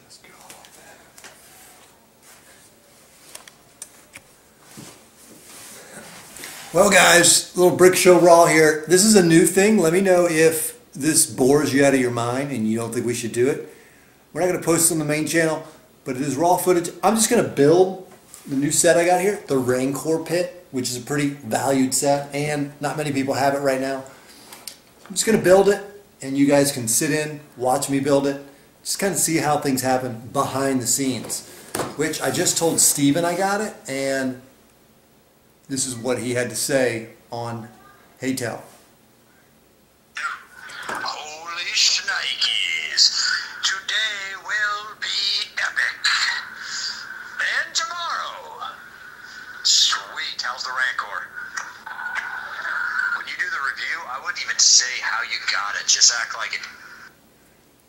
Let's go like that. Well guys, little Brick Show Raw here. This is a new thing. Let me know if this bores you out of your mind and you don't think we should do it. We're not going to post it on the main channel, but it is raw footage. I'm just going to build the new set I got here, the Rancor pit, which is a pretty valued set, and not many people have it right now. I'm just going to build it, and you guys can sit in, watch me build it, just kind of see how things happen behind the scenes, which I just told Steven I got it, and this is what he had to say on Haytel. Holy shnikes, today will be epic. And tomorrow, sweet, how's the Rancor? When you do the review, I wouldn't even say how you got it, just act like it.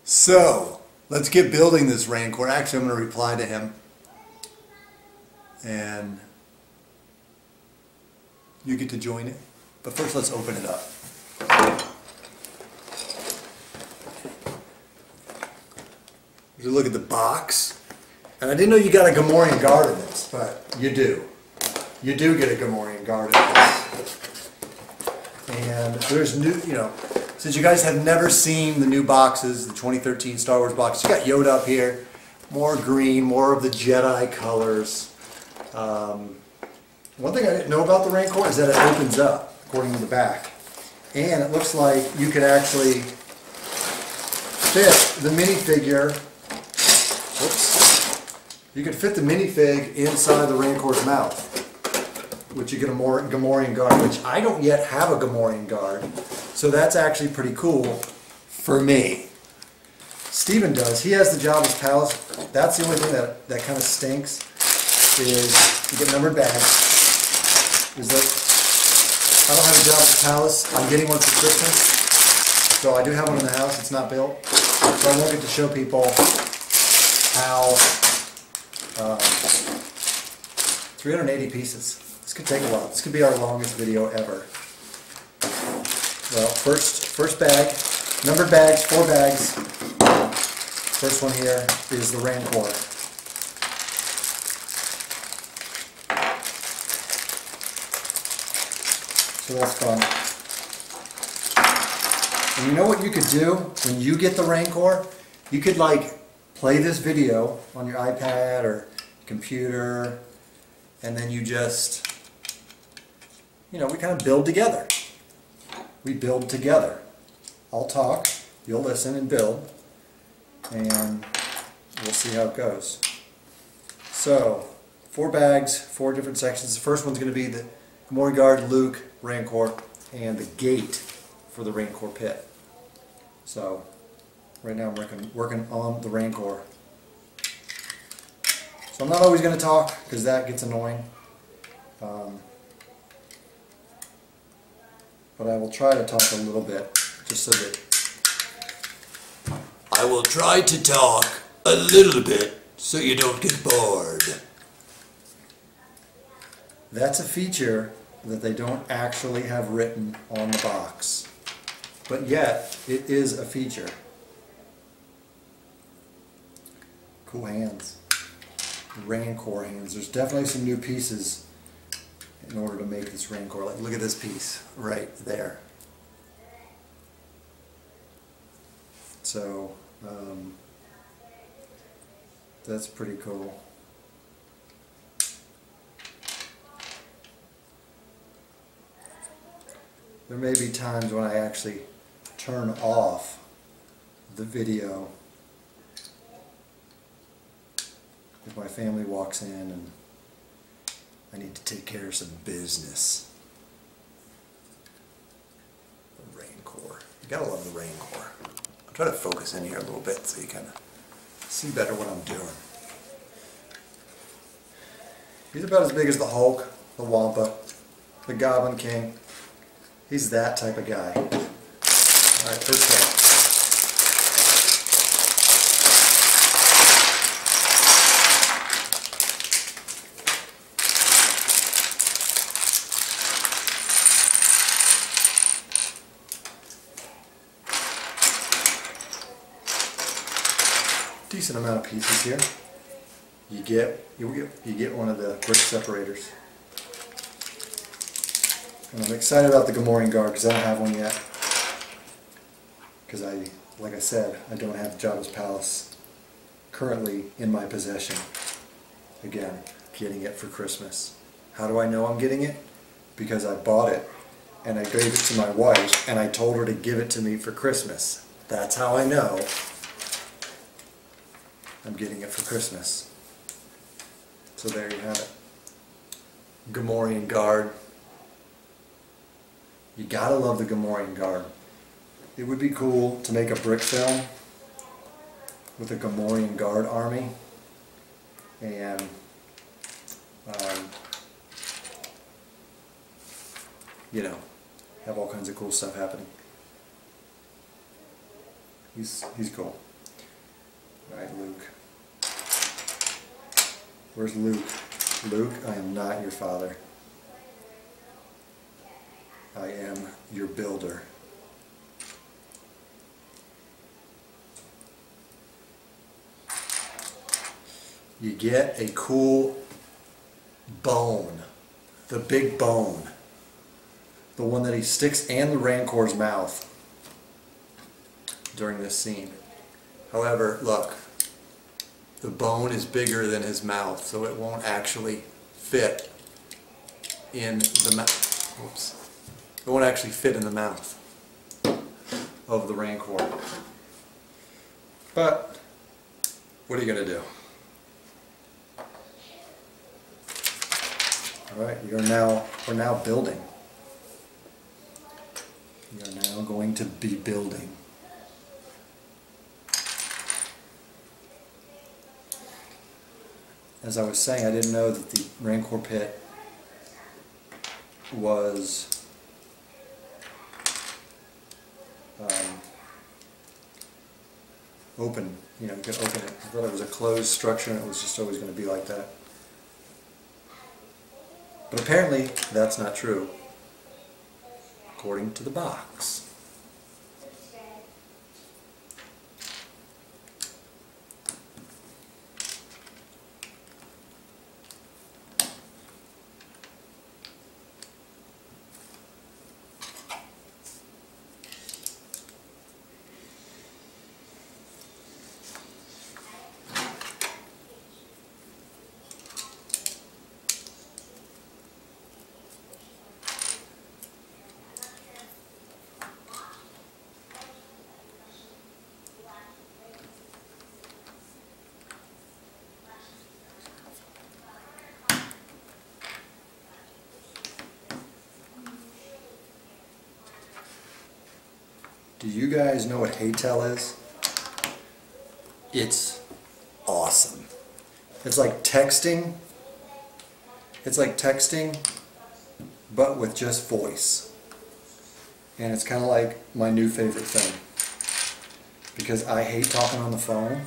So, let's get building this Rancor. Actually, I'm going to reply to him. And you get to join it. But first, let's open it up. Here's a look at the box. And I didn't know you got a Gamorrean guard in this, but you do. You do get a Gamorrean guard in this. And there's new, since you guys have never seen the new boxes, the 2013 Star Wars box, you got Yoda up here. More green, more of the Jedi colors. One thing I didn't know about the Rancor is that it opens up, according to the back. And it looks like you could actually fit the minifigure. Whoops. You could fit the minifig inside the Rancor's mouth, which you get a more Gamorrean guard, which I don't yet have a Gamorrean guard. So that's actually pretty cool for me. Steven does. He has the Jabba's Palace. That's the only thing that kind of stinks, is you get numbered bags. Is that I don't have a Jabba's Palace. I'm getting one for Christmas. So I do have one in the house. It's not built. So I won't get to show people how 380 pieces. This could take a while. This could be our longest video ever. Well, first bag, numbered bags, 4 bags. First one here is the Rancor. So that's fun. And you know what you could do when you get the Rancor? You could play this video on your iPad or computer, and then you just, we kind of build together. We build together. I'll talk, you'll listen and build, and we'll see how it goes. So, 4 bags, 4 different sections. The first one's going to be the Gamorrean guard, Luke, Rancor, and the gate for the Rancor pit. So, right now I'm working on the Rancor. So I'm not always going to talk, because that gets annoying. But I will try to talk a little bit, just so that I will try to talk a little bit so you don't get bored. That's a feature that they don't actually have written on the box, but yet it is a feature. Cool hands. Rancor hands. There's definitely some new pieces in order to make this Rancor. Like, look at this piece right there. So that's pretty cool. There may be times when I actually turn off the video if my family walks in and I need to take care of some business. The Rancor. You gotta love the Rancor. I'll try to focus in here a little bit so you kind of see better what I'm doing. He's about as big as the Hulk, the Wampa, the Goblin King. He's that type of guy. Alright, first one. decent amount of pieces here. You get one of the brick separators. And I'm excited about the Gamorrean guard because I don't have one yet. Because like I said, I don't have Jabba's palace currently in my possession. Again, getting it for Christmas. How do I know I'm getting it? Because I bought it and I gave it to my wife and I told her to give it to me for Christmas. That's how I know I'm getting it for Christmas. So there you have it. Gamorrean guard. You gotta love the Gamorrean guard. It would be cool to make a brick film with a Gamorrean guard army and you know, have all kinds of cool stuff happening. He's cool. Alright, Luke. Where's Luke? Luke, I am not your father. I am your builder. You get a cool bone. The big bone. The one that he sticks in the Rancor's mouth during this scene. However, look, the bone is bigger than his mouth, so it won't actually fit in the mouth. Oops. It won't actually fit in the mouth of the Rancor. But what are you going to do? Alright, we're now building. We are now going to be building. As I was saying, I didn't know that the Rancor pit was open. You know, you could open it. I thought it was a closed structure and it was just always going to be like that. But apparently that's not true, according to the box. Do you guys know what Haytel is? It's awesome. It's like texting. It's like texting, but with just voice. And it's kind of like my new favorite thing. Because I hate talking on the phone.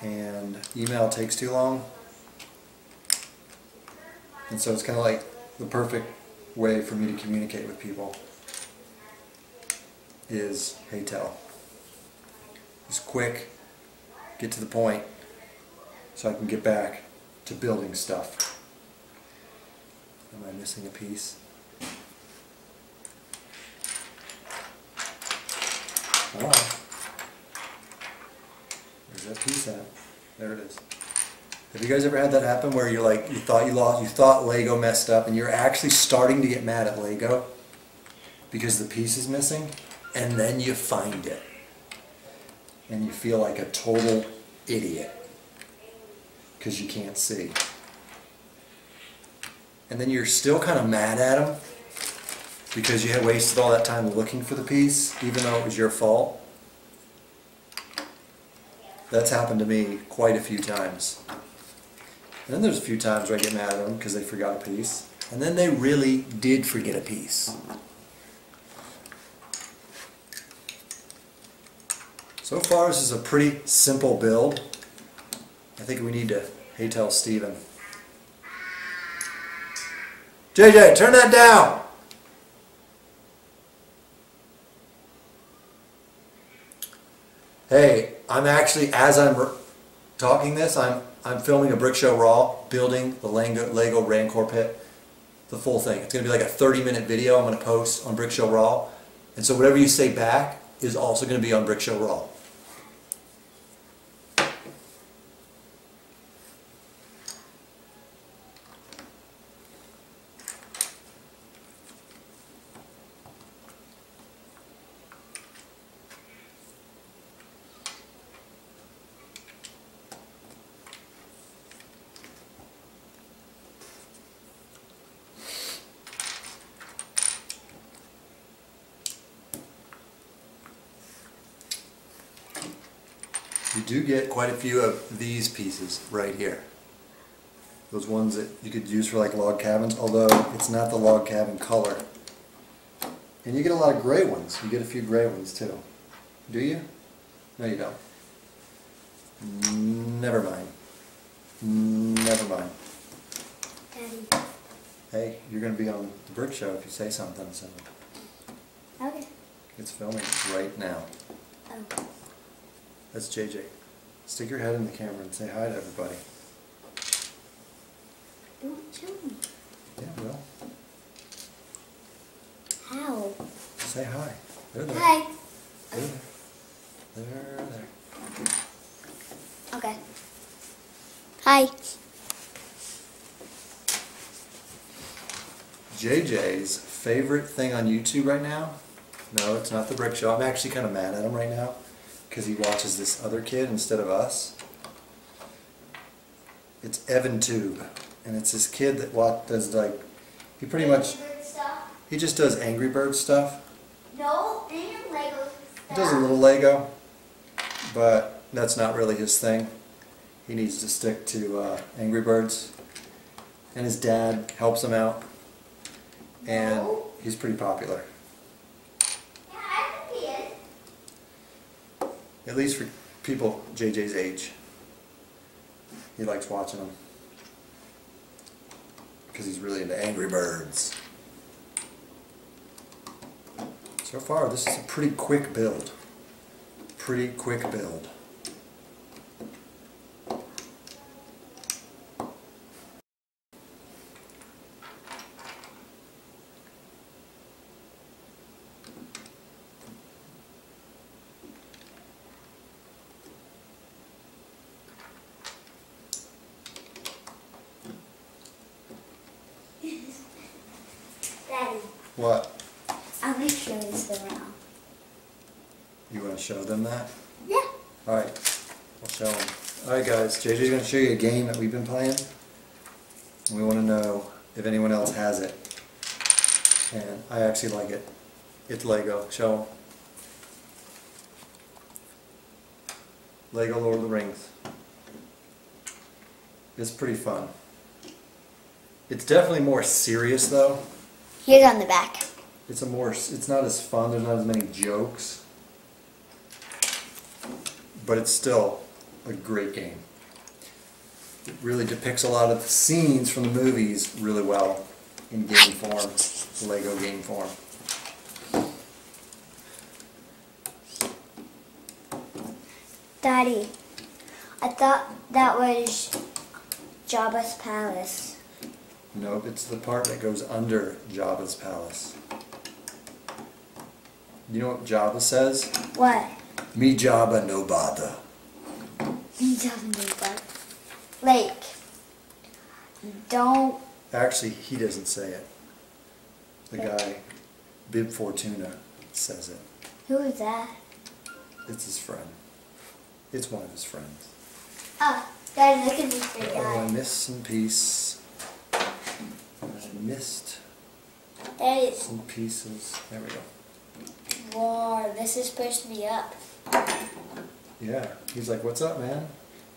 And email takes too long. And so it's kind of like the perfect way for me to communicate with people is Haytel. It's quick, get to the point, so I can get back to building stuff. Am I missing a piece? Oh. Where's that piece at? There it is. Have you guys ever had that happen where you're like, you thought Lego messed up and you're actually starting to get mad at Lego because the piece is missing? And then you find it. And you feel like a total idiot. Because you can't see. And then you're still kind of mad at them. Because you had wasted all that time looking for the piece, even though it was your fault. That's happened to me quite a few times. And then there's a few times where I get mad at them because they forgot a piece. And then they really did forget a piece. So far, this is a pretty simple build. I think we need to Haytel Steven. JJ, turn that down! Hey, I'm actually, as I'm talking this, I'm filming a Brick Show Raw, building the Lego Rancor pit, the full thing. It's going to be like a 30-minute video I'm going to post on Brick Show Raw. And so whatever you say back is also going to be on Brick Show Raw. You do get quite a few of these pieces right here. Those ones that you could use for like log cabins, although it's not the log cabin color. And you get a lot of gray ones. You get a few gray ones too. Do you? No, you don't. Never mind. Never mind. Daddy. Hey, you're going to be on the Brick Show if you say something, so Okay. it's filming right now. Oh. That's JJ. Stick your head in the camera and say hi to everybody. Don't show me. Yeah, well, How? say hi. They're there. Hi. They're there. They're there. Okay. Hi. JJ's favorite thing on YouTube right now, no, it's not the Brick Show. I'm actually kind of mad at him right now because he watches this other kid instead of us. It's EvanTube, and it's this kid that does like, he pretty much, he just does Angry Birds stuff. No, and Lego He does a little Lego, but that's not really his thing. He needs to stick to Angry Birds, and his dad helps him out, and he's pretty popular. Yeah, I think he is. At least for people JJ's age. He likes watching them because he's really into Angry Birds. So far, this is a pretty quick build. Pretty quick build. Daddy, What? I'm going to show this around. You want to show them that? Yeah. Alright, I'll show them. Alright guys, JJ's going to show you a game that we've been playing. And we want to know if anyone else has it. And I actually like it. It's Lego. Show them. Lego Lord of the Rings. It's pretty fun. It's definitely more serious though. Here's on the back. It's not as fun, there's not as many jokes. But it's still a great game. It really depicts a lot of the scenes from the movies really well in game form, Lego game form. Daddy, I thought that was Jabba's palace. Nope, it's the part that goes under Jabba's palace. You know what Jabba says? What? Me Jabba no bother. He doesn't do that. Like, don't. Actually, he doesn't say it. The guy, Bib Fortuna, says it. Who is that? It's his friend. It's one of his friends. Oh, Daddy, look at this big Oh, I guy. missed some piece. I missed Daddy, some pieces. There we go. whoa, this is supposed to be up. Yeah. He's like, what's up, man?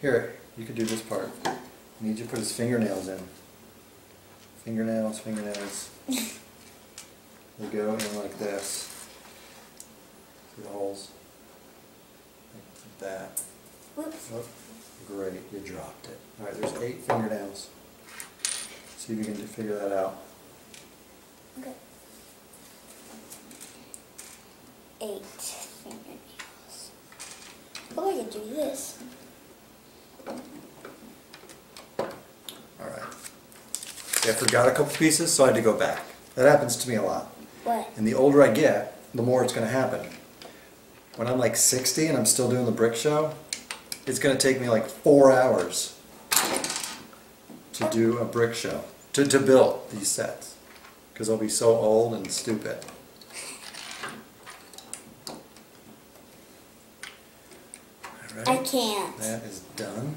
Here, you could do this part. I need you to put his fingernails in. Fingernails, fingernails. They go in like this. See the holes? Like that. Whoops. Oh, great, you dropped it. Alright, there's 8 fingernails. See if you can figure that out. Okay. 8 fingernails. could do this. Alright. I forgot a couple pieces, so I had to go back. That happens to me a lot. What? And the older I get, the more it's going to happen. When I'm like 60 and I'm still doing the brick show, it's going to take me like 4 hours to do a brick show, to build these sets, because I'll be so old and stupid. All I right, can't. that is done.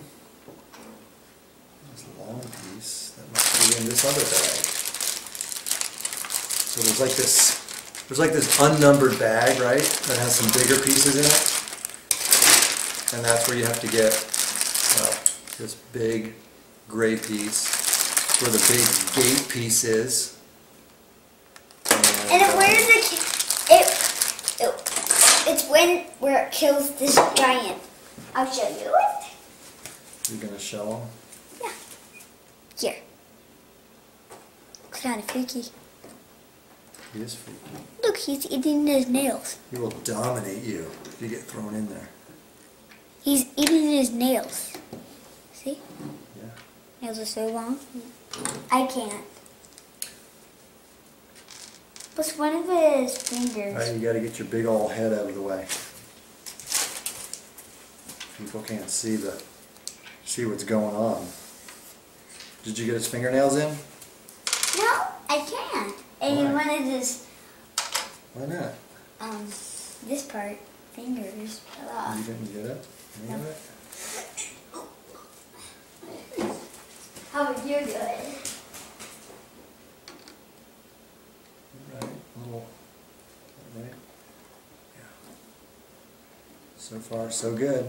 This long piece that must be in this other bag. So there's like this unnumbered bag, right, that has some bigger pieces in it, and that's where you have to get this big gray piece, where the big gate piece is. And it's where it kills this giant. I'll show you it. You're gonna show them? Yeah. Here. Looks kind of freaky. He is freaky. Look, he's eating his nails. He will dominate you if you get thrown in there. He's eating his nails. See? Yeah. Nails are so long. I can't. What's one of his fingers? Alright, you gotta get your big old head out of the way. People can't see what's going on. Did you get his fingernails in? No, I can't. And Why? one of his, Why not? this part, fingers. You didn't get it? Any of it? How would you do it? Right, little, right? Yeah. So far, so good.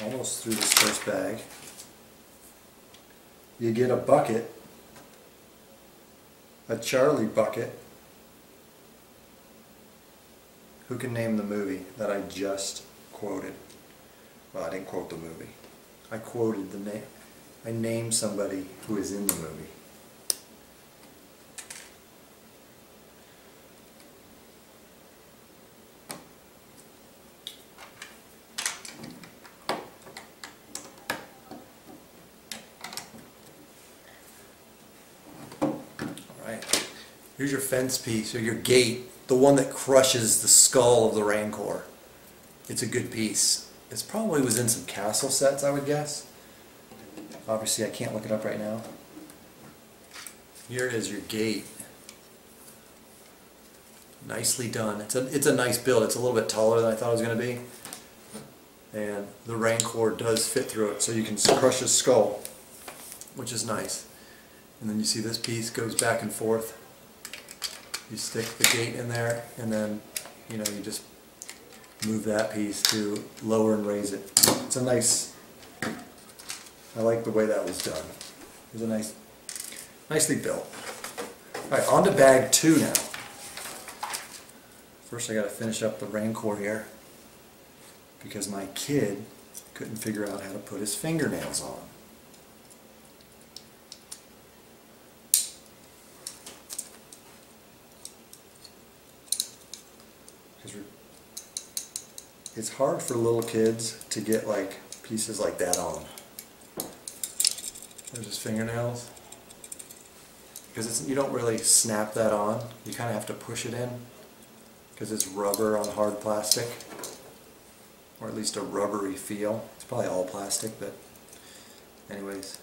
Almost through this first bag. You get a bucket, a Charlie bucket. Who can name the movie that I just quoted? Well, I didn't quote the movie. I quoted the name. I named somebody who is in the movie. Alright, here's your fence piece, or your gate, the one that crushes the skull of the Rancor. It's a good piece. It probably was in some castle sets, I would guess. Obviously I can't look it up right now. Here is your gate. Nicely done. It's a nice build. It's a little bit taller than I thought it was going to be. And the Rancor does fit through it, so you can crush his skull, which is nice. And then you see this piece goes back and forth. You stick the gate in there, and then you just move that piece to lower and raise it. It's a nice, I like the way that was done. It was nicely built. Alright, on to bag 2 now. First I gotta finish up the Rancor here, because my kid couldn't figure out how to put his fingernails on. It's hard for little kids to get like pieces like that on. There's his fingernails. Because you don't really snap that on. You kind of have to push it in. Because it's rubber on hard plastic. Or at least a rubbery feel. It's probably all plastic, but anyways.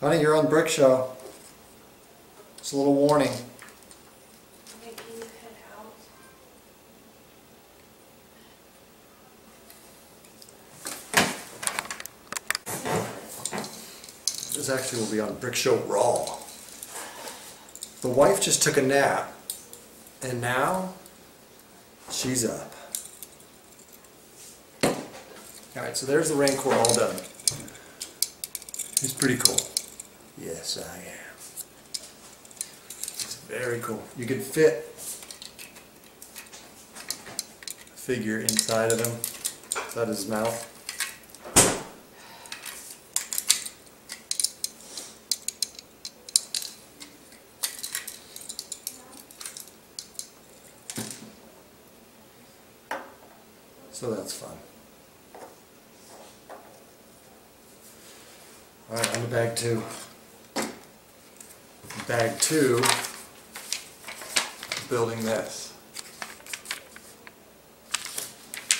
Honey, you're on Brick Show. It's a little warning. This actually will be on Brick Show Raw. The wife just took a nap, and now she's up. Alright, so there's the Rancor all done. He's pretty cool. Yes, I am. It's very cool. You could fit figure inside of him, inside his mouth. So that's fun. Alright, on to bag 2. Bag 2, building this.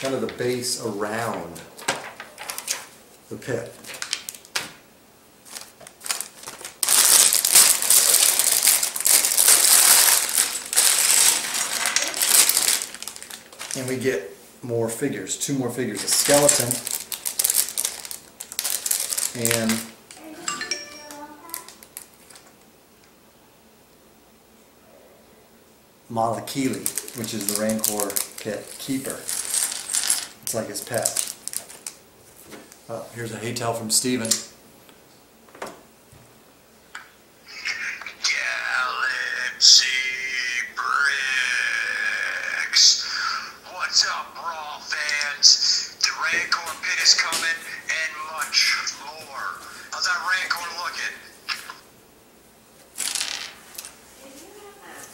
Kind of the base around the pit. And we get more figures, 2 more figures, a skeleton and Malakili, which is the Rancor pit keeper. It's like his pet. Oh, here's a hay towel from Steven. Galaxy Bricks. What's up, Raw fans? The Rancor pit is coming and much more. How's that Rancor looking?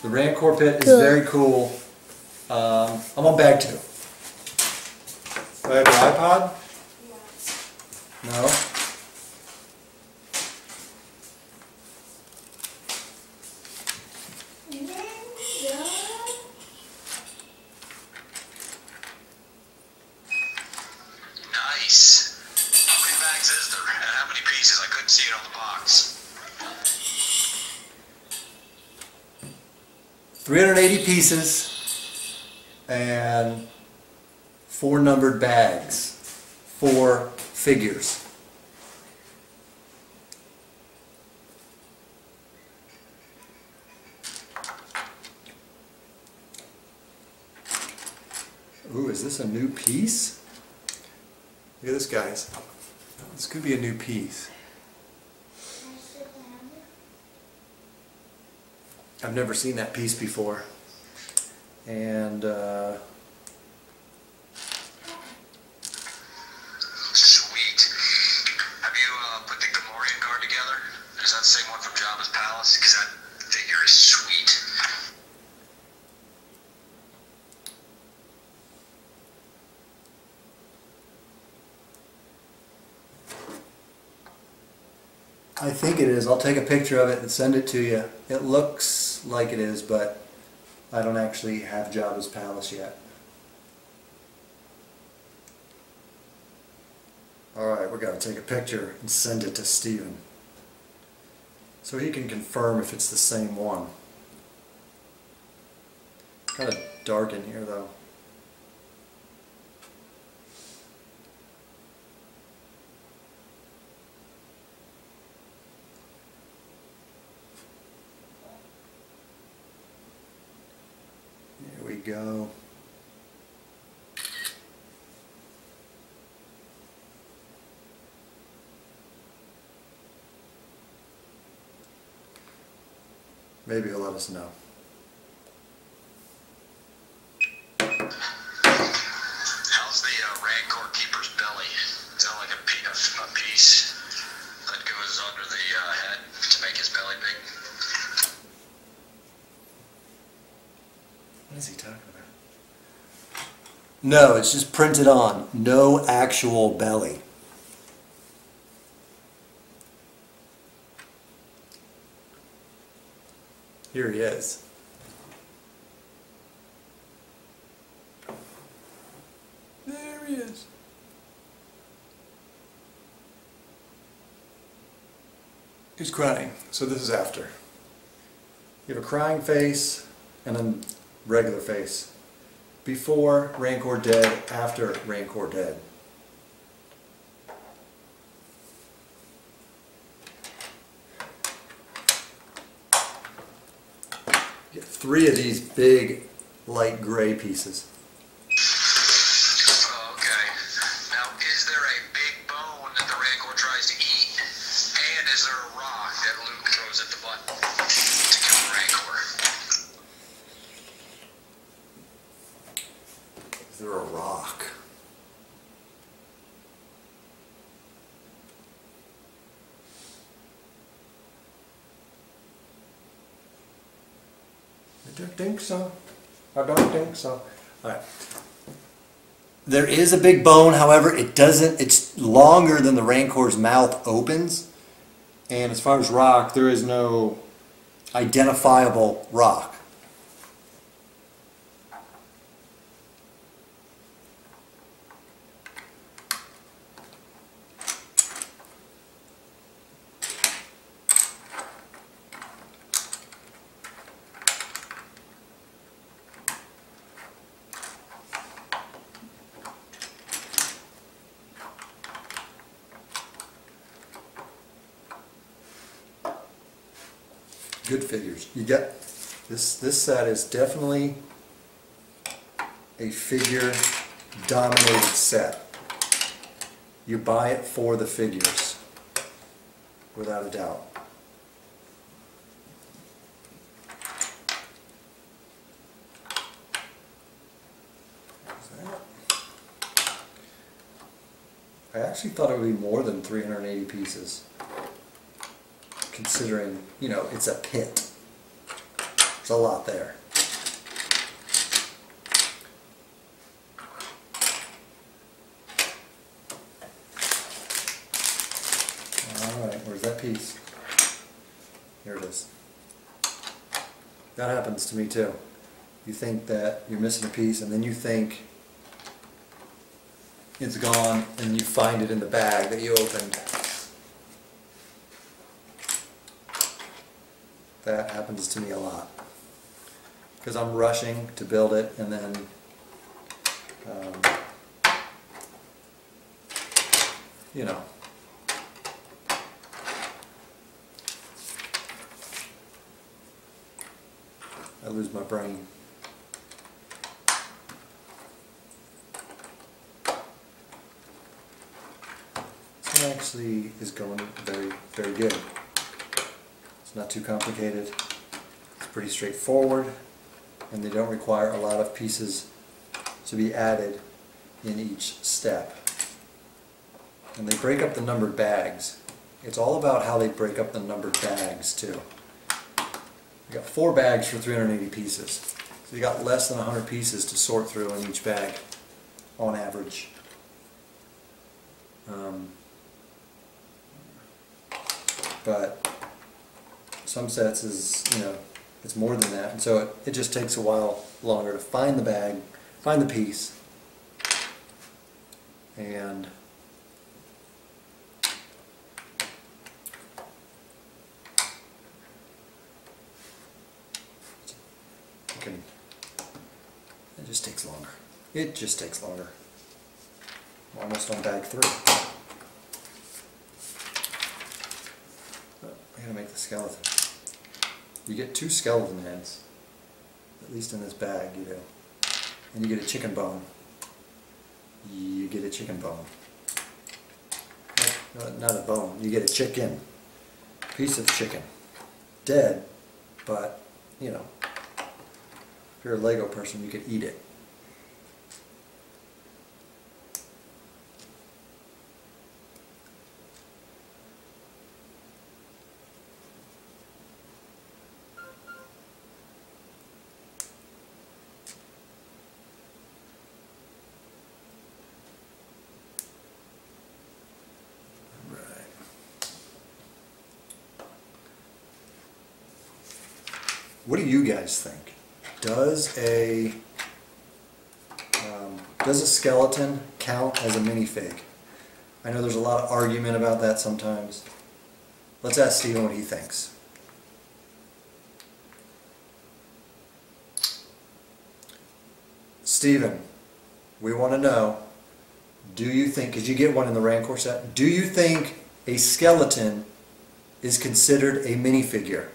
The Rancor pit is very cool. I'm on bag 2. Do I have an iPod? No? Nice. How many bags is there? And how many pieces? I couldn't see it on the box. 380 pieces and 4 numbered bags, 4 figures. Ooh, is this a new piece? Look at this, guys. This could be a new piece. I've never seen that piece before. And Sweet. Have you put the Gamorrean card together? Is that the same one from Jabba's palace? Because that figure is sweet. I think it is. I'll take a picture of it and send it to you. It looks like it is, but I don't actually have Jabba's palace yet. Alright, we're going to take a picture and send it to Steven, so he can confirm if it's the same one. Kind of dark in here though. Here we go. Maybe he'll let us know. How's the Rancor keeper's belly? Is that like a piece that goes under the head to make his belly big? What is he talking about? No, it's just printed on. No actual belly. Here he is. There he is. He's crying. So this is after. You have a crying face and a regular face. Before Rancor dead, after Rancor dead. You get 3 of these big light gray pieces. Oh, okay. Now, is there a big bone that the Rancor tries to eat? And is there a rock that Luke throws at the butt to kill the Rancor? Is through a rock. I don't think so. I don't think so. Alright. There is a big bone, however, it's longer than the Rancor's mouth opens. And as far as rock, there is no identifiable rock. Good figures. You get this set is definitely a figure dominated set. You buy it for the figures, without a doubt. I actually thought it would be more than 380 pieces, considering, you know, it's a pit. There's a lot there. Alright, where's that piece? Here it is. That happens to me too. You think that you're missing a piece, and then you think it's gone, and you find it in the bag that you opened. That happens to me a lot. Because I'm rushing to build it, and then you know, I lose my brain. This one actually is going very, very good. It's not too complicated. It's pretty straightforward, and they don't require a lot of pieces to be added in each step. And they break up the numbered bags. It's all about how they break up the numbered bags too. You got 4 bags for 380 pieces. So you got less than 100 pieces to sort through in each bag on average. But some sets is, you know, it's more than that, and so it just takes a while longer to find the bag, find the piece, and it just takes longer. It just takes longer. I'm almost on bag 3. I gotta make the skeleton. You get 2 skeleton heads, at least in this bag you do. And you get a chicken bone. You get a chicken bone. No, not a bone, you get a chicken. Piece of chicken. Dead, but, you know, if you're a Lego person, you could eat it. What do you guys think? Does a skeleton count as a minifig? I know there's a lot of argument about that sometimes. Let's ask Steven what he thinks. Steven, we want to know, do you think, because you get one in the Rancor set, do you think a skeleton is considered a minifigure?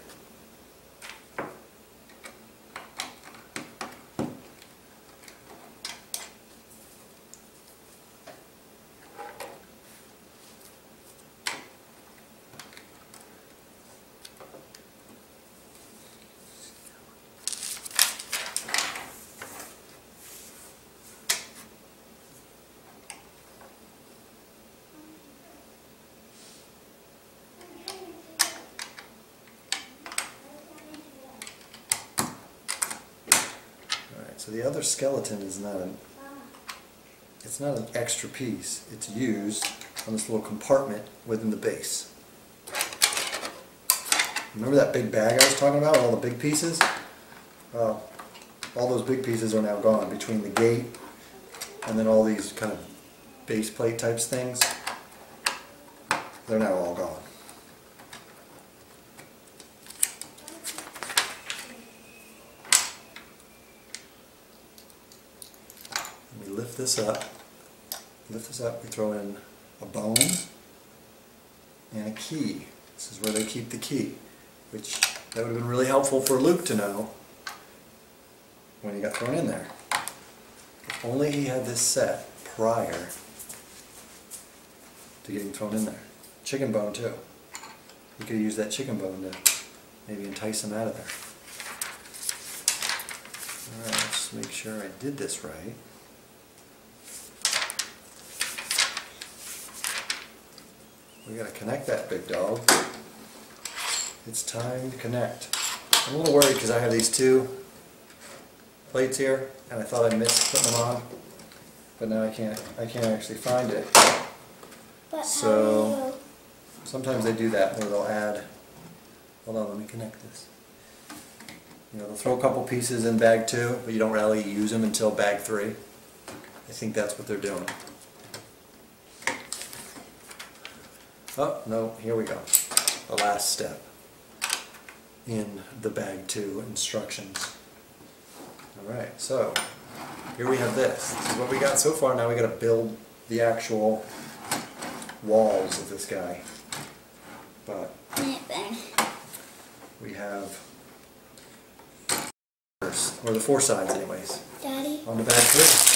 Alright, so the other skeleton is not an extra piece. It's used on this little compartment within the base. Remember that big bag I was talking about, all the big pieces? Well, all those big pieces are now gone between the gate and then all these kind of base plate types things. They're now all gone. We lift this up. We throw in a bone and a key. This is where they keep the key, which that would have been really helpful for Luke to know when he got thrown in there. If only he had this set prior to getting thrown in there. Chicken bone too. You could use that chicken bone to maybe entice him out of there. Alright, let's make sure I did this right. We gotta connect that big dog. It's time to connect. I'm a little worried because I have these two plates here and I thought I missed putting them on, but now I can't actually find it. But So sometimes they do that where they'll add, hold on, let me connect this. You know, they'll throw a couple pieces in bag 2, but you don't really use them until bag 3. I think that's what they're doing. Oh, no, here we go. The last step in the bag 2 instructions. Alright, so here we have this. This is what we got so far. Now we got to build the actual walls of this guy. But we have, or the 4 sides anyways. Daddy? On the bag 3.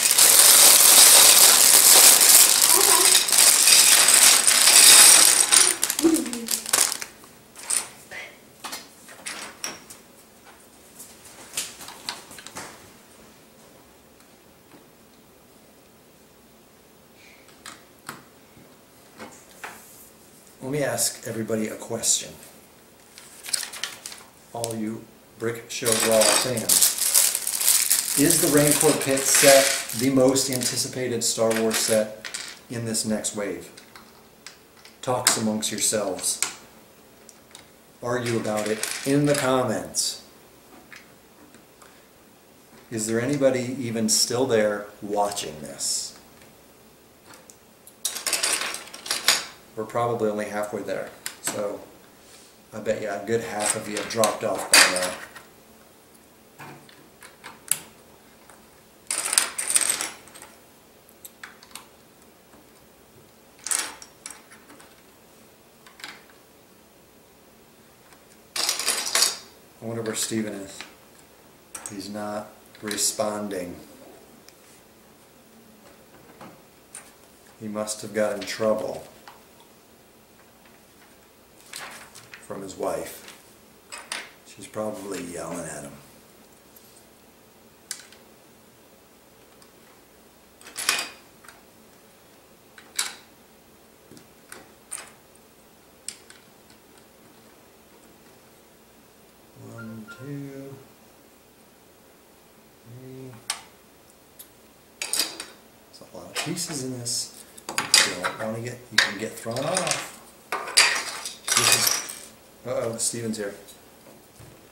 Let me ask everybody a question. All you Brick Show Raw fans. Is the Rancor Pit set the most anticipated Star Wars set in this next wave? Talks amongst yourselves. Argue about it in the comments. Is there anybody even still there watching this? We're probably only halfway there, so I bet you a good half of you have dropped off by now. I wonder where Steven is. He's not responding. He must have got in trouble from his wife. She's probably yelling at him. One, two, three. There's a lot of pieces in this. You don't want to get, you can get thrown off. This is, uh-oh, Steven's here.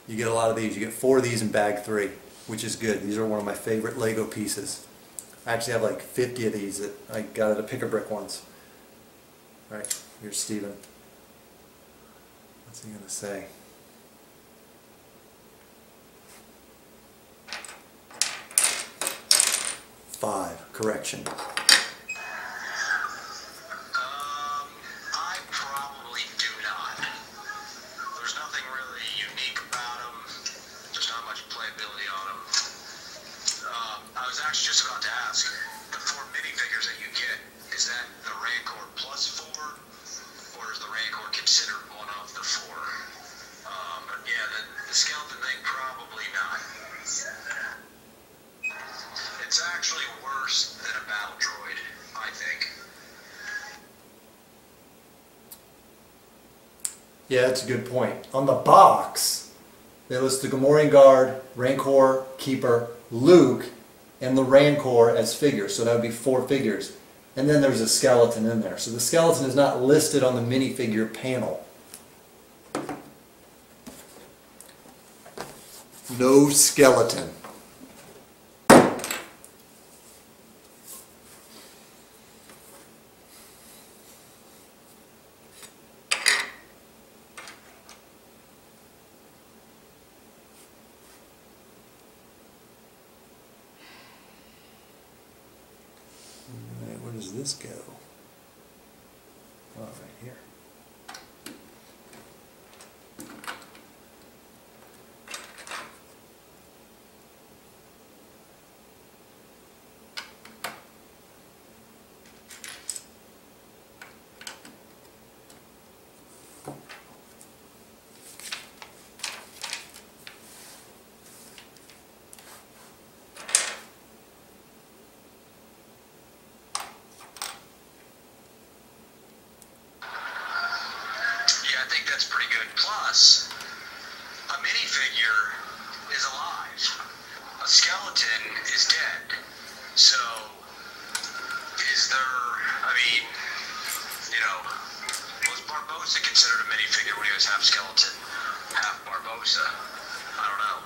You get a lot of these. You get 4 of these in bag 3, which is good. These are one of my favorite Lego pieces. I actually have like 50 of these that I got at a Pick-a-Brick once. Alright, here's Steven. What's he gonna say? Five, correction. I probably do not. There's nothing really unique about them. There's not much playability on them. I was actually just about to ask, the 4 minifigures that you get, is that the Rancor plus 4, or is the Rancor considered one of the 4? But yeah, the skeleton thing, probably not. It's actually worse than a battle droid, I think. Yeah, that's a good point. On the box, they list the Gamorrean Guard, Rancor, Keeper, Luke, and the Rancor as figures. So that would be 4 figures. And then there's a skeleton in there. So the skeleton is not listed on the minifigure panel. No skeleton. Alright, where does this go? Oh, right here. Yeah, I think that's pretty good. Plus, a minifigure is alive. A skeleton is dead. So, is there, I mean, you know, was Barbossa considered a minifigure when he was half skeleton, half Barbossa? I don't know.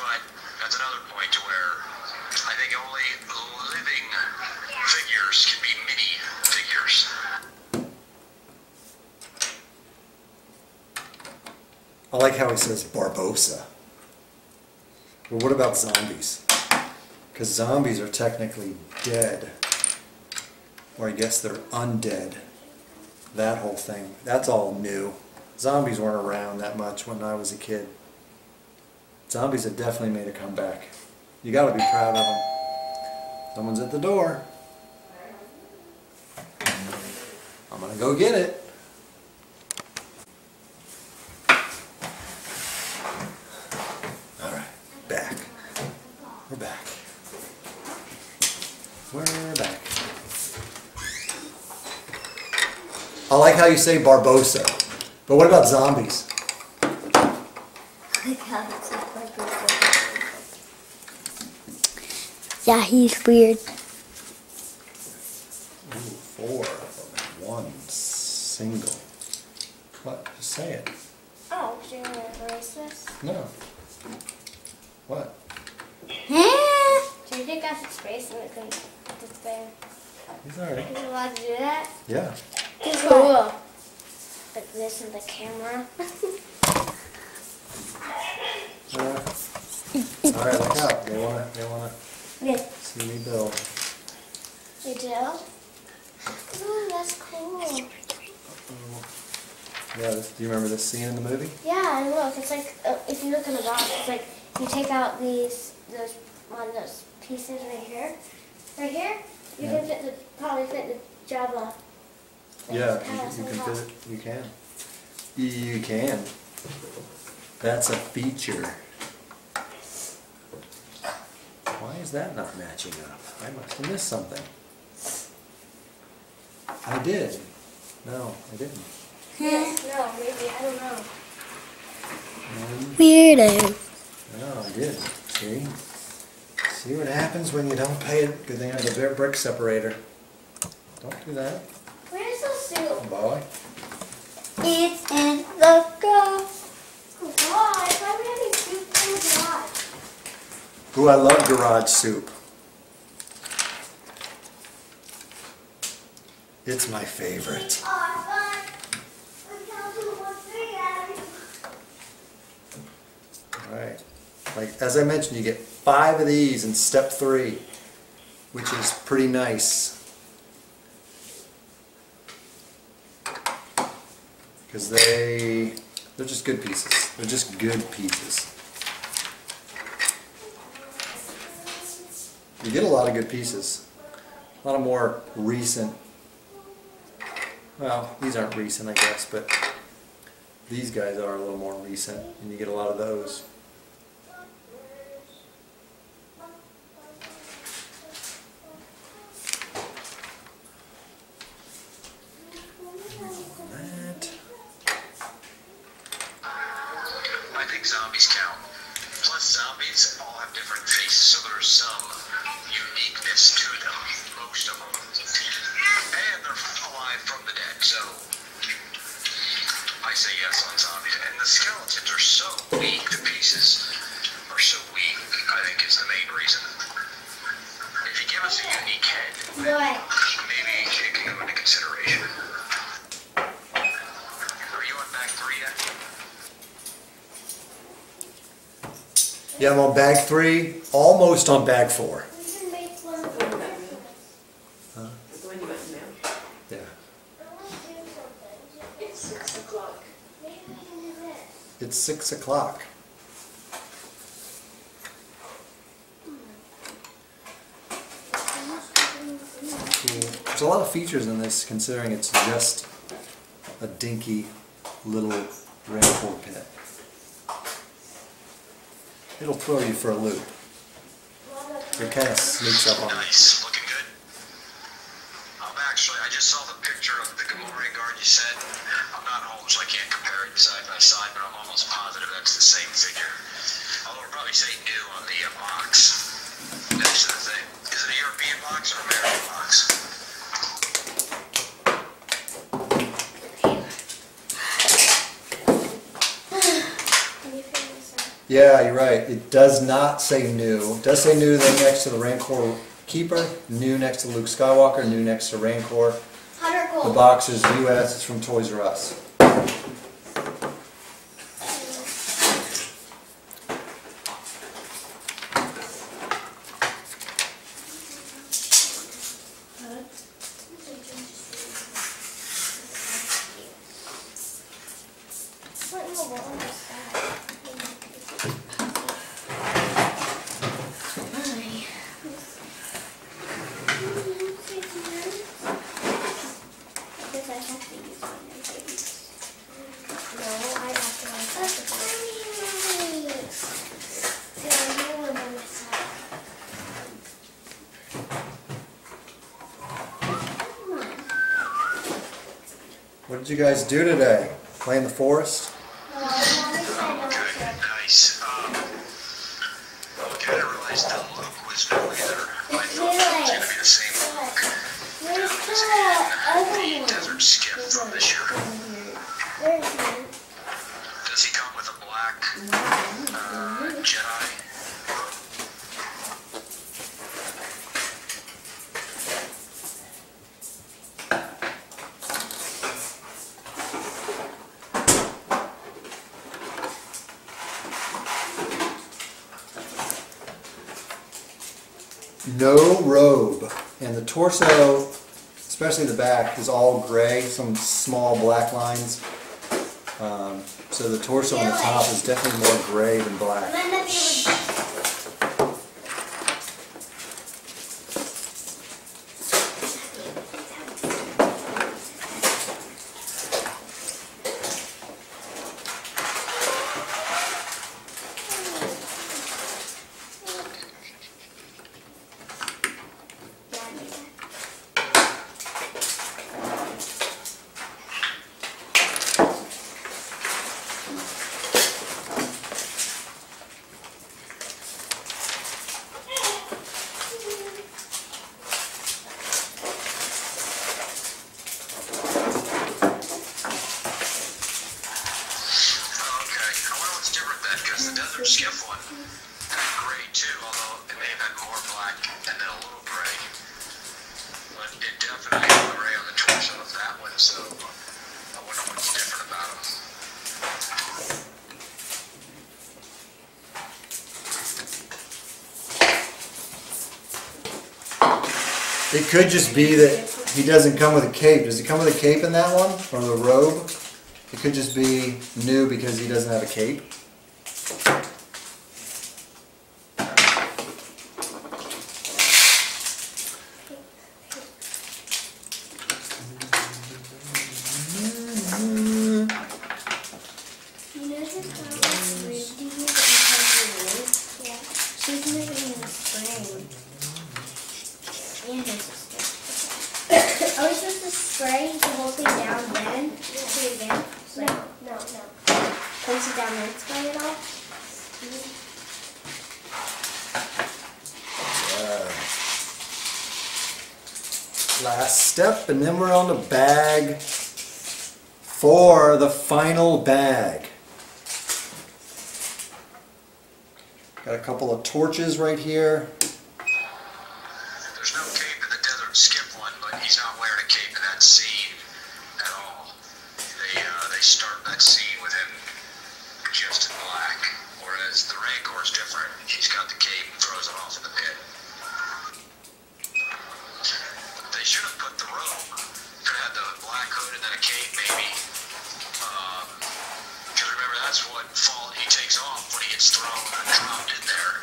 But that's another point to where I think only living figures can be mini figures. I like how he says Barbossa. Well, what about zombies? Because zombies are technically dead. Or I guess they're undead. That whole thing. That's all new. Zombies weren't around that much when I was a kid. Zombies have definitely made a comeback. You gotta be proud of them. Someone's at the door. I'm gonna go get it. Back. We're back. We're back. I like how you say Barbossa. But what about zombies? Yeah, he's weird. Ooh, 4 of them. 1 single. What? Just say it. Oh, so you're going to erase this? No. What? So you think I should space and it can display? He's alright. Are you allowed to do that? Yeah. Cool. Like this in the camera. Alright, look out. They wanna Yes. see me build. You do? Ooh, that's cool. Yeah, do you remember this scene in the movie? Yeah, and look, it's like, if you look in the box, it's like, you take out those pieces right here, you Yeah. can probably fit the Java. Yeah, you can fit it. You can. You can. That's a feature. Why is that not matching up? I must have missed something. I did. No, I didn't. Yes, no, maybe, I don't know. Weirdo. No, I did. See? See what happens when you don't pay it? Good thing I have a brick separator. Don't do that. Where's the soup? Boy. It's in the garage. Why are we having soup in the garage? Ooh, I love garage soup. It's my favorite. Alright. Like, as I mentioned, you get 5 of these in step 3, which is pretty nice. Because they're just good pieces. They're just good pieces. You get a lot of good pieces. A lot of more recent. Well, these aren't recent, I guess, but these guys are a little more recent, and you get a lot of those. I think zombies count. Plus, zombies all have different faces, so there's some uniqueness to them, most of them. And they're alive from the dead, so I say yes on zombies. And the skeletons are so weak, the pieces are so weak, I think is the main reason. If you give us a unique head, then maybe it can go into consideration. Are you on bag 3 yet? Yeah, I'm on bag 3, almost on bag 4. Huh? The one you went now. Yeah. It's 6 o'clock. It's 6 o'clock. Cool. There's a lot of features in this, considering it's just a dinky little Rancor pit. It'll throw you for a loop. It kind of sneaks up on you. Nice, looking good. Actually, I just saw the picture of the Gamorrean guard you said. I'm not home, so I can't compare it side by side, but I'm almost positive that's the same figure. Although it'll probably say new on the box next to the thing. Is it a European box or American box? Yeah, you're right. It does not say new. It does say new then next to the Rancor Keeper, new next to Luke Skywalker, new next to Rancor. The box is US, it's from Toys R Us. What did you guys do today? Play in the forest? Good, nice. Okay, I realized that Luke was new either. I thought it was going to be the same Luke that was in the Desert Skiff from this year. Does he come with a black Jedi? No robe, and the torso, especially the back, is all gray, some small black lines. So the torso on the top is definitely more gray than black. Because the Desert Skiff one had gray too, although it may have had more black and then a little gray. But it definitely had gray on the torso of that one, so I wonder what's different about them. It could just be that he doesn't come with a cape. Does he come with a cape in that one? Or the robe? It could just be new because he doesn't have a cape. Are we supposed to spray the whole thing down then? Do it again? No. Place it down then, spray it all? Last step, and then we're on to bag 4, the final bag. Got a couple of torches right here. There's no cape in the desert skip one, but he's not wearing a cape in that scene at all. They start that scene with him just in black, whereas the Rancor's different. He's got the cape and throws it off in the pit. They should have put the robe. Could have had the black hood and then a cape, maybe. Because remember, that's what he takes off when he gets thrown or dropped in there.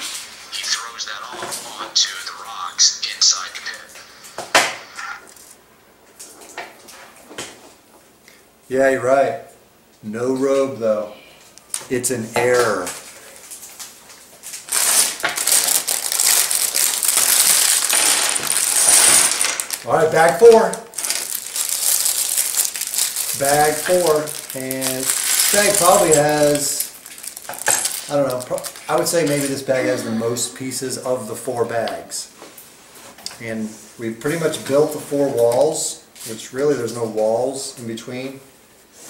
He throws that off onto the rocks inside the pit. Yeah, you're right. No robe though. It's an error. Alright, bag 4. Bag 4. And this bag probably has, I don't know, I would say maybe this bag has the most pieces of the 4 bags. And we've pretty much built the 4 walls, which really there's no walls in between.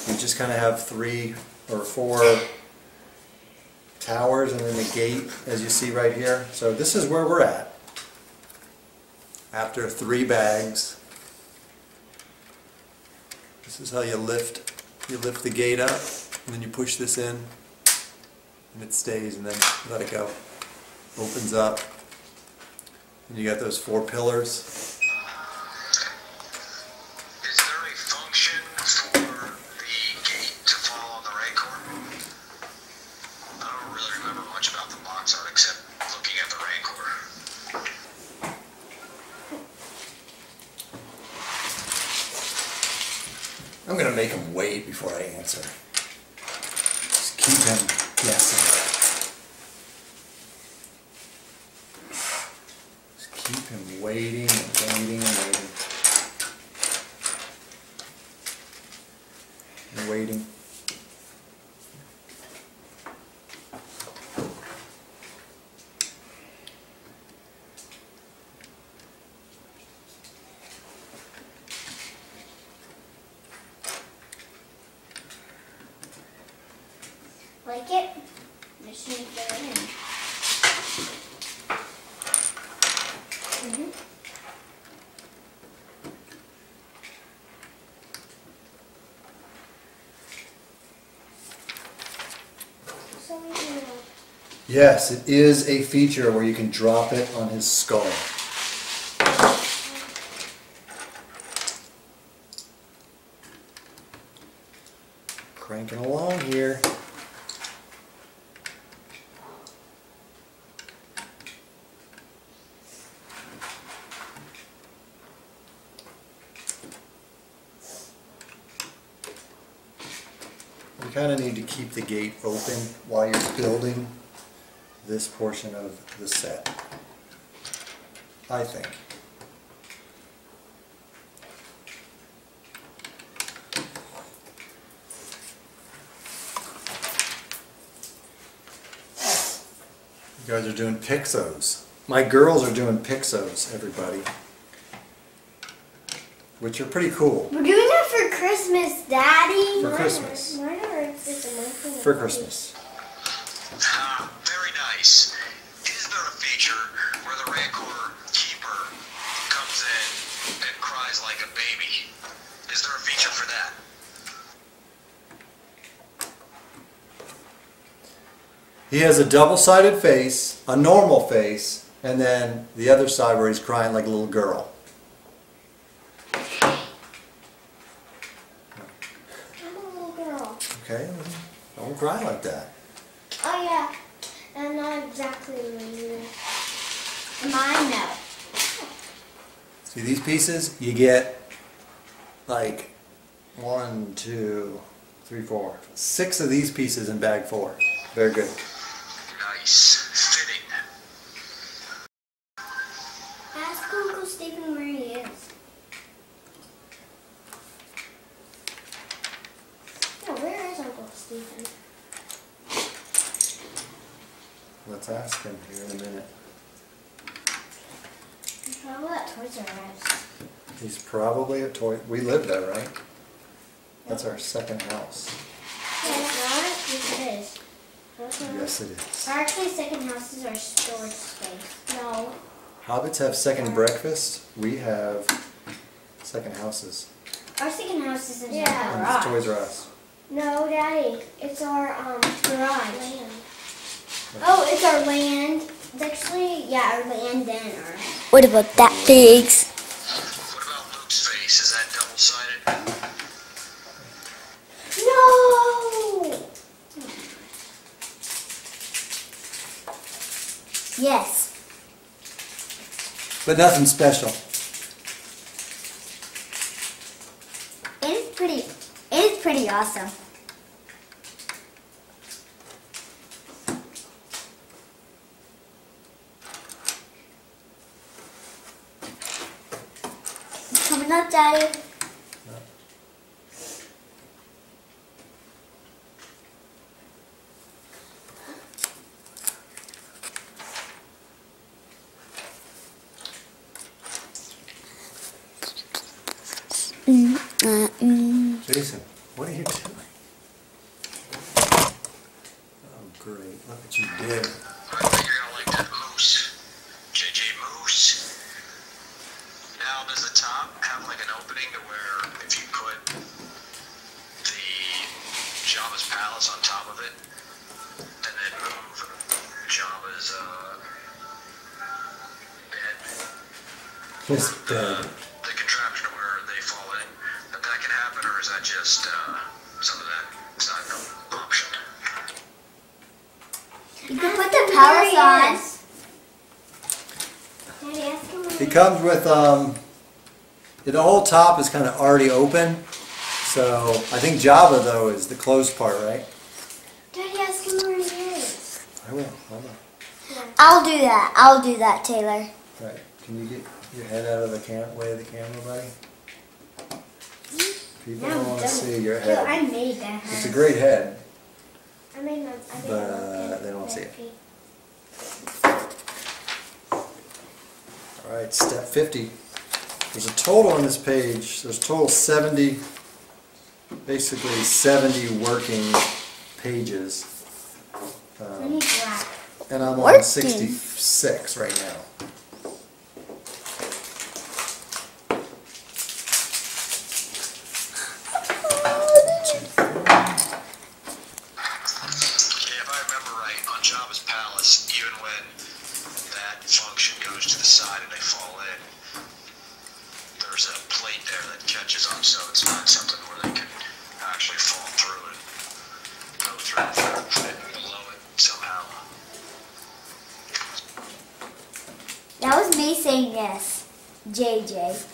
You just kind of have 3 or 4 towers and then the gate, as you see right here. So this is where we're at. After 3 bags. This is how you lift the gate up, and then you push this in, and it stays, and then let it go. Opens up, and you got those 4 pillars. Is there a function for the gate to fall on the Rancor? I don't really remember much about the box art except looking at the Rancor. I'm going to make him wait before I answer. Just keep him guessing. Just keep him waiting and waiting and waiting. And waiting. Like it? Just need to get it in. So Yes, it is a feature where you can drop it on his skull. Cranking along here. You kind of need to keep the gate open while you're building this portion of the set, I think. You guys are doing Pixos. My girls are doing Pixos, everybody. Which are pretty cool. we're doing that for Christmas, Daddy. For Christmas. Mine are just a month and a For half. Christmas. Very nice. Is there a feature where the Rancor keeper comes in and cries like a baby? Is there a feature for that? He has a double-sided face, a normal face, and then the other side where he's crying like a little girl. I'm a little girl. Okay, don't cry like that. Oh yeah, I'm not exactly really. Mine no. See these pieces? You get like 1, 2, 3, 4, 6 of these pieces in bag 4. Very good. Nice. Fitting. Ask Uncle Stephen where he is. Yeah, where is Uncle Stephen? Let's ask him here in a minute. He's probably at Toys R Us. He's probably a toy. We live there, right? That's our second house. Yeah, it's not. Yes, it is. Yes, it is. Actually, second houses are storage space. No. Hobbits have second breakfast. We have second houses. Our second house is in And it's Toys R Us. No, Daddy. It's our garage. Land. Oh, it's our land. It's actually, yeah, our land and our... What about that, pigs? What about Luke's face? Is that double-sided? No! Yes. But nothing special. It's pretty awesome. It's coming up, Daddy. Jason, what are you doing? Oh, great. Look what you did. I think you're gonna like that moose. JJ Moose. Now, does the top have like an opening to where if you put the Jabba's palace on top of it, and then move Jabba's bed, His bed. the contraption where they fall in, that can happen, or is that just something that's not an option? You can put the palace on. Daddy, ask him It comes with, the whole top is kind of already open. So I think Java, though, is the closed part, right? Daddy, ask him where he is. I will. Hold on. I'll do that. I'll do that, Taylor. Right. Can you get your head out of the way of the camera, buddy? People don't want to see your Yo, head. I made that house. It's a great head. I made But they don't see it. All right, step 50. There's a total on this page. There's total 70, basically 70 working pages. I need black. And I'm on Working. 66 right now. If I remember right, on Jabba's palace, even when that function goes to the side and they fall in, there's a plate there that catches them, so it's not something where they can actually fall through and go through and below it somehow. That was me saying yes. JJ.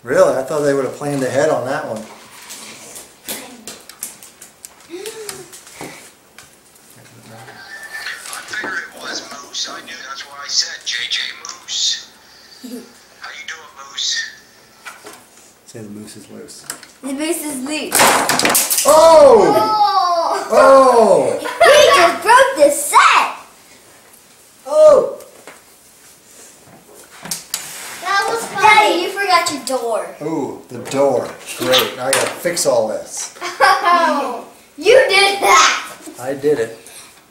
Really? I thought they would have planned ahead on that one. I figured it was Moose. I knew, that's why I said JJ Moose. How you doing, Moose? Say the moose is loose. The moose is loose. Oh! Oh! Oh! He just broke the set! Oh! That was funny. Daddy, you forgot your door. Ooh, the door. Great. Now I gotta fix all this. Oh, You did that! I did it.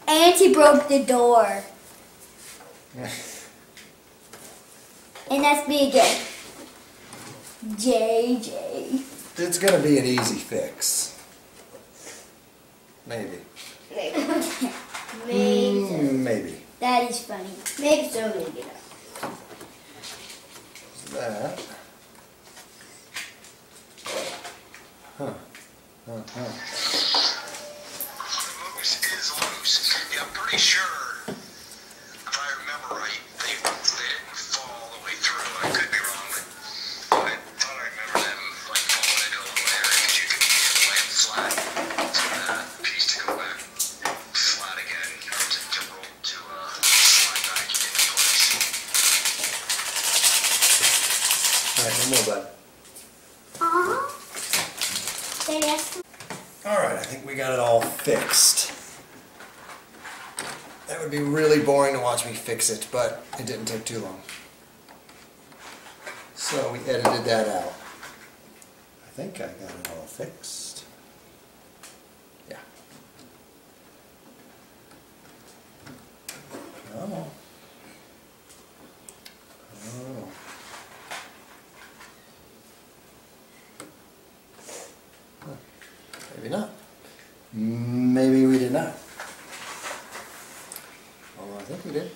And he broke the door. And that's me again. JJ. It's gonna be an easy fix. Maybe. maybe. Maybe so. Maybe. Daddy's funny. Maybe so, maybe not. That. Huh. Moose is loose. Yeah, I'm pretty sure, if I remember right, they didn't fall all the way through. I could be wrong, but I thought I remember them like falling into a little area because you could lay it flat for that piece to go back flat again, or to roll to slide back into place. Alright, no more, bud. Daddy, ask him. Alright, I think we got it all fixed. That would be really boring to watch me fix it, but it didn't take too long. So we edited that out. I think I got it all fixed. Yeah. Oh. Oh. Huh. Maybe not. Maybe we did not. Although I think we did.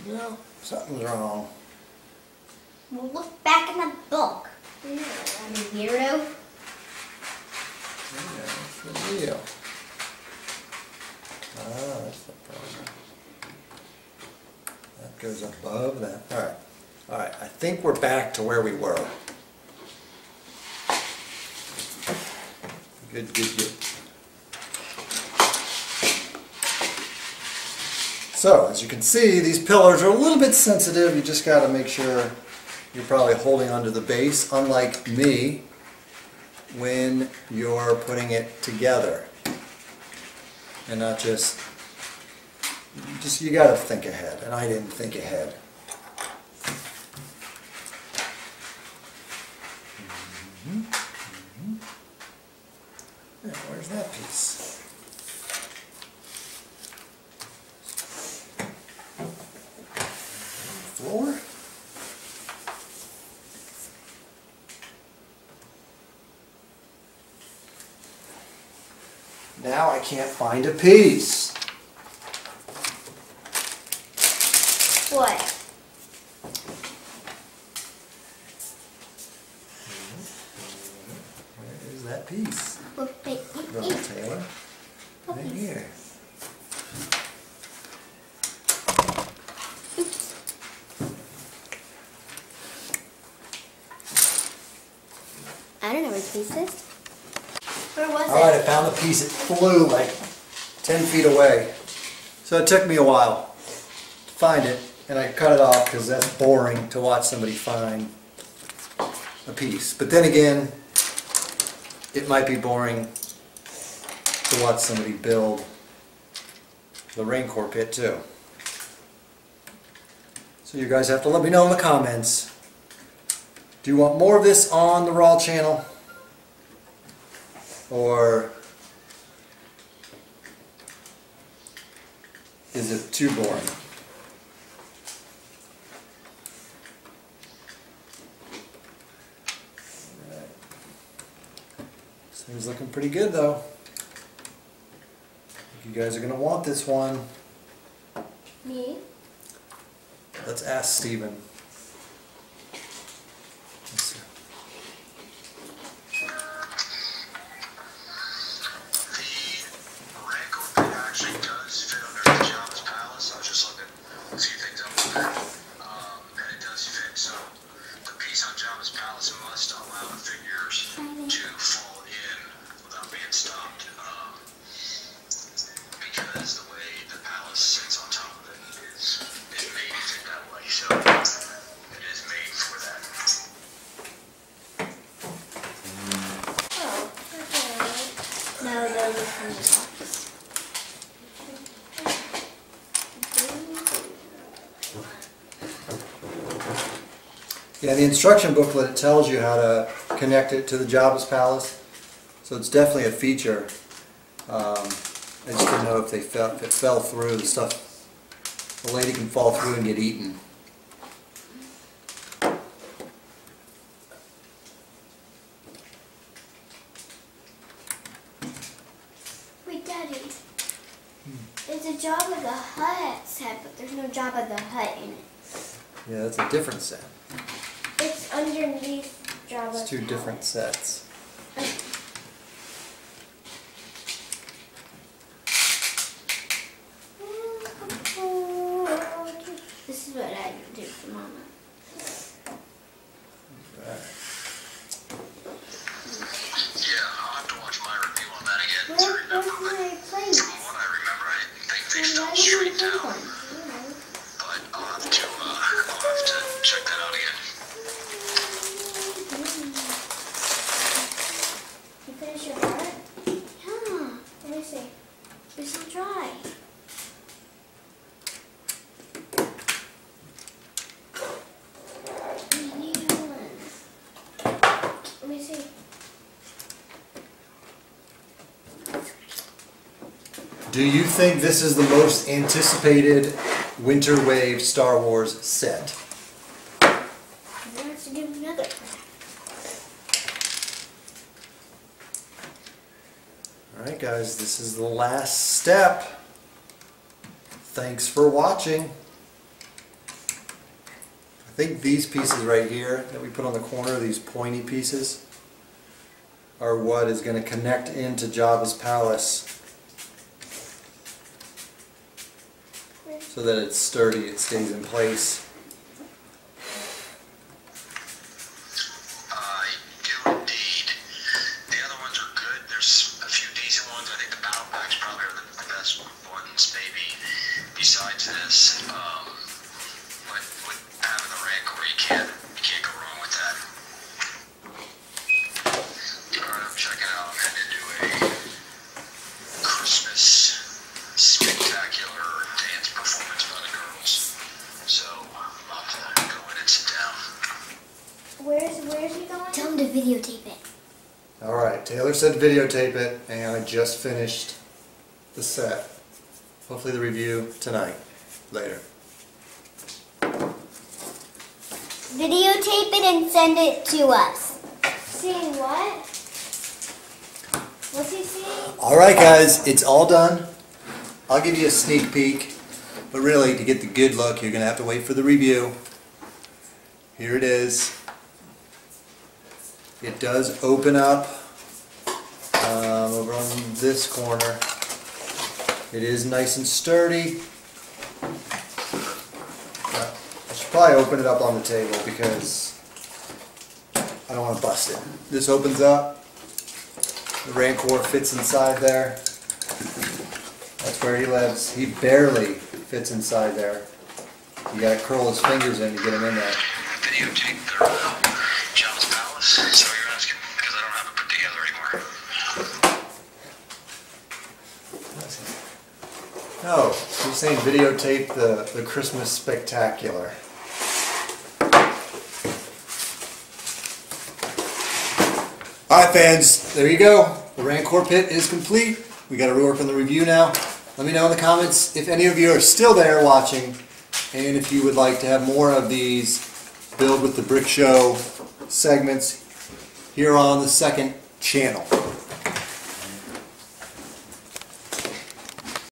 No, something's wrong. Well, look back in the book. Yeah, I'm a weirdo. Yeah, that's the deal. Ah, that's the problem. That goes above that. Alright. Alright, I think we're back to where we were. Good, good, good. So, as you can see, these pillars are a little bit sensitive. You just got to make sure you're probably holding onto the base, unlike me, when you're putting it together. And not just you got to think ahead, and I didn't think ahead. Yeah, where's that piece? Floor? Now I can't find a piece. What? Where is that piece? Look, they Little Taylor. Right here. I don't know where the piece is. Where was Alright, I it? found the piece. It flew like 10 feet away. So it took me a while to find it, and I cut it off because that's boring to watch somebody find a piece. But then again, it might be boring to watch somebody build the Rancor pit too. So you guys have to let me know in the comments. Do you want more of this on the Raw channel? Or is it too boring? Right. This thing's looking pretty good though. I think you guys are going to want this one. Me? Let's ask Steven. Let's see. The Rancor pit actually does fit under the Java's Palace. I was just looking a few things up with that. And it does fit. So the piece on Java's Palace must allow the figures to fall in without being stopped. Because the way the palace sits on top of it is made to fit that way. So it is made for that. Oh, okay. No, those are from the box. Yeah, the instruction booklet, it tells you how to connect it to the Java's Palace. So it's definitely a feature. I just didn't know if if it fell through, the stuff, the lady can fall through and get eaten. Wait, Daddy. There's a Jabba the Hutt set, but there's no Jabba the Hutt in it. Yeah, that's a different set. It's underneath Jabba's It's two different sets. This is what I do for Mama. Right. Yeah, I'll have to watch my review on that again to remember. Where's But my plate? from what I remember, I didn't think they Why fell do you straight have down. one? But I'll have to check that out again. Do you think this is the most anticipated Winter Wave Star Wars set? I'm gonna have to do another. Alright guys, this is the last step. Thanks for watching. I think these pieces right here that we put on the corner, these pointy pieces, are what is going to connect into Jabba's palace so that it's sturdy, it stays in place. Do indeed. The other ones are good. There's a few decent ones. I think the battle packs probably are the best ones, maybe, besides this. But with having the Rancor, you can't go wrong with that. Alright, I'm checking out. I'm headed to a Christmas spectacular dance performance by the girls. So, I'll have to go in and sit down. Where's he going? Tell him to videotape it. Alright, Taylor said videotape it, and I just finished the set. Hopefully the review tonight. Later. Videotape it and send it to us. Seeing what? What's he seeing? Alright guys, it's all done. I'll give you a sneak peek, but really to get the good look you're going to have to wait for the review. Here it is. It does open up over on this corner. It is nice and sturdy. I should probably open it up on the table because I don't want to bust it. This opens up. The Rancor fits inside there. That's where he lives. He barely fits inside there. You gotta curl his fingers in to get him in there. Videotape their Jabba's palace. Is that what you're asking? Because I don't have it put together anymore. No, he's saying videotape the Christmas spectacular. Alright fans, there you go. The Rancor pit is complete. We got to rework on the review now. Let me know in the comments if any of you are still there watching and if you would like to have more of these Build with the Brick Show segments here on the second channel.